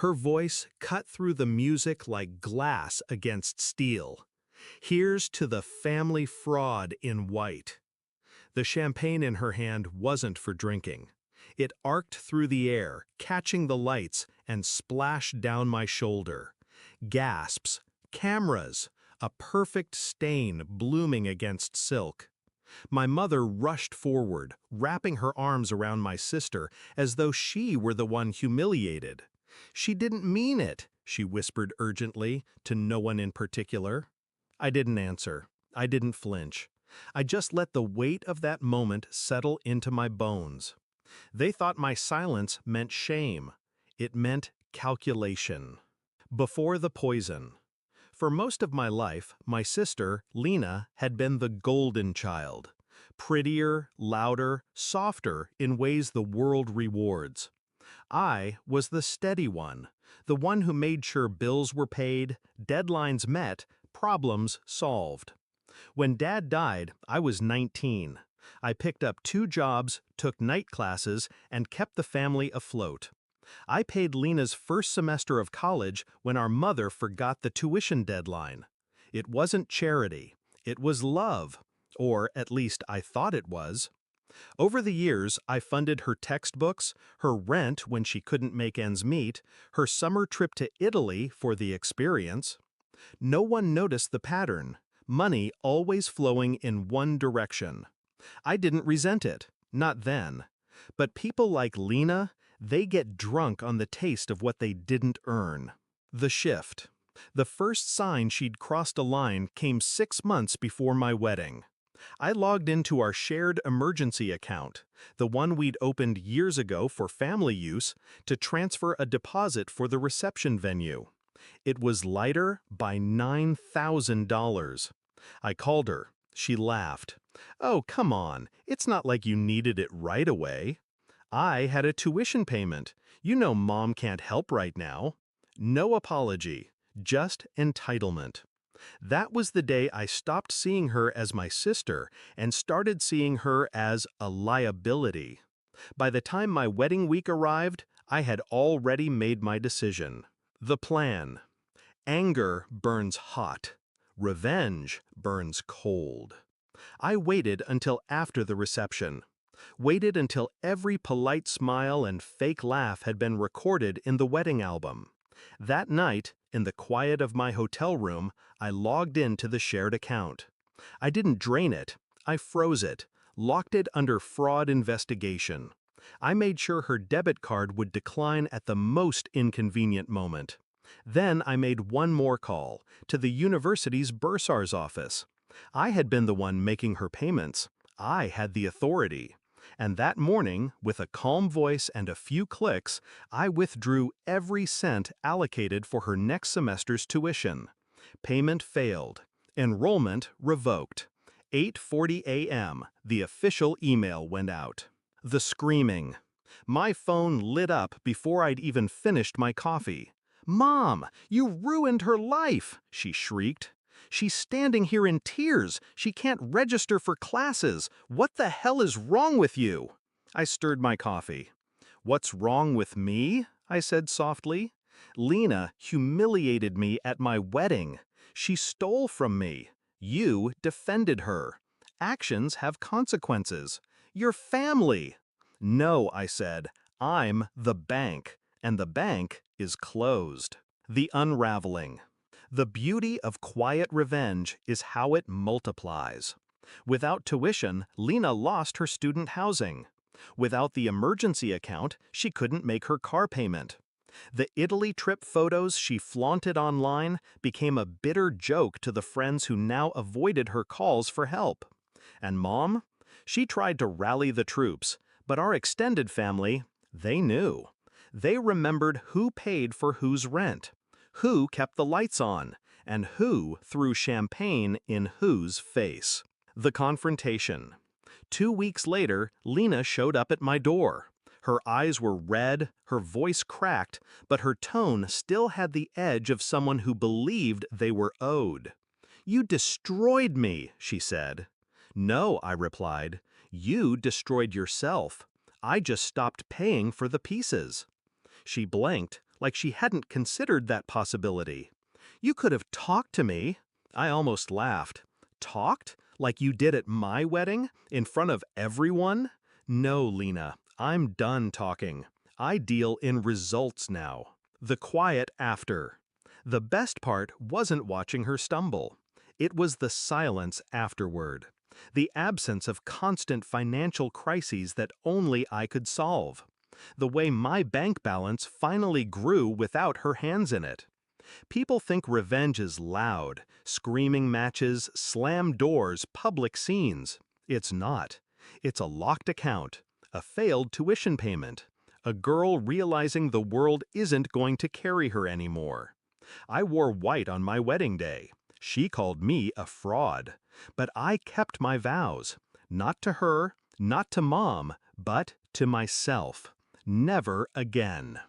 Her voice cut through the music like glass against steel. Here's to the family fraud in white. The champagne in her hand wasn't for drinking. It arced through the air, catching the lights, and splashed down my shoulder. Gasps, cameras, a perfect stain blooming against silk. My mother rushed forward, wrapping her arms around my sister as though she were the one humiliated. "She didn't mean it," she whispered urgently, to no one in particular. I didn't answer. I didn't flinch. I just let the weight of that moment settle into my bones. They thought my silence meant shame. It meant calculation. Before the poison. For most of my life, my sister, Lena, had been the golden child. Prettier, louder, softer in ways the world rewards. I was the steady one, the one who made sure bills were paid, deadlines met, problems solved. When Dad died, I was 19. I picked up 2 jobs, took night classes, and kept the family afloat. I paid Lena's first semester of college when our mother forgot the tuition deadline. It wasn't charity. It was love. Or at least I thought it was. Over the years, I funded her textbooks, her rent when she couldn't make ends meet, her summer trip to Italy for the experience. No one noticed the pattern. Money always flowing in one direction. I didn't resent it. Not then. But people like Lena, they get drunk on the taste of what they didn't earn. The shift. The first sign she'd crossed a line came 6 months before my wedding. I logged into our shared emergency account, the one we'd opened years ago for family use, to transfer a deposit for the reception venue. It was lighter by $9,000. I called her. She laughed. "Oh, come on. It's not like you needed it right away." "I had a tuition payment. You know Mom can't help right now." No apology, just entitlement. That was the day I stopped seeing her as my sister and started seeing her as a liability. By the time my wedding week arrived, I had already made my decision. The plan. Anger burns hot. Revenge burns cold. I waited until after the reception. Waited until every polite smile and fake laugh had been recorded in the wedding album. That night, in the quiet of my hotel room, I logged into the shared account. I didn't drain it. I froze it, locked it under fraud investigation. I made sure her debit card would decline at the most inconvenient moment. Then I made one more call, to the university's bursar's office. I had been the one making her payments. I had the authority. And that morning, with a calm voice and a few clicks, I withdrew every cent allocated for her next semester's tuition. Payment failed. Enrollment revoked. 8:40 a.m., the official email went out. The screaming. My phone lit up before I'd even finished my coffee. "Mom, you ruined her life!" she shrieked. "She's standing here in tears. She can't register for classes. What the hell is wrong with you?" I stirred my coffee. "What's wrong with me?" I said softly. "Lena humiliated me at my wedding. She stole from me. You defended her. Actions have consequences. You're family." "No," I said. "I'm the bank, and the bank is closed." The unraveling. The beauty of quiet revenge is how it multiplies. Without tuition, Lena lost her student housing. Without the emergency account, she couldn't make her car payment. The Italy trip photos she flaunted online became a bitter joke to the friends who now avoided her calls for help. And Mom? She tried to rally the troops, but our extended family, they knew. They remembered who paid for whose rent, who kept the lights on, and who threw champagne in whose face. The confrontation. 2 weeks later, Lena showed up at my door. Her eyes were red, her voice cracked, but her tone still had the edge of someone who believed they were owed. "You destroyed me," she said. "No," I replied. "You destroyed yourself. I just stopped paying for the pieces." She blinked, like she hadn't considered that possibility. You could have talked to me. I almost laughed. Talked? Like you did at my wedding? In front of everyone? No, Lena, I'm done talking. I deal in results now. The quiet after. The best part wasn't watching her stumble. It was the silence afterward. The absence of constant financial crises that only I could solve. The way my bank balance finally grew without her hands in it. People think revenge is loud, screaming matches, slam doors, public scenes. It's not. It's a locked account, a failed tuition payment, a girl realizing the world isn't going to carry her anymore. I wore white on my wedding day. She called me a fraud. But I kept my vows. Not to her, not to Mom, but to myself. Never again.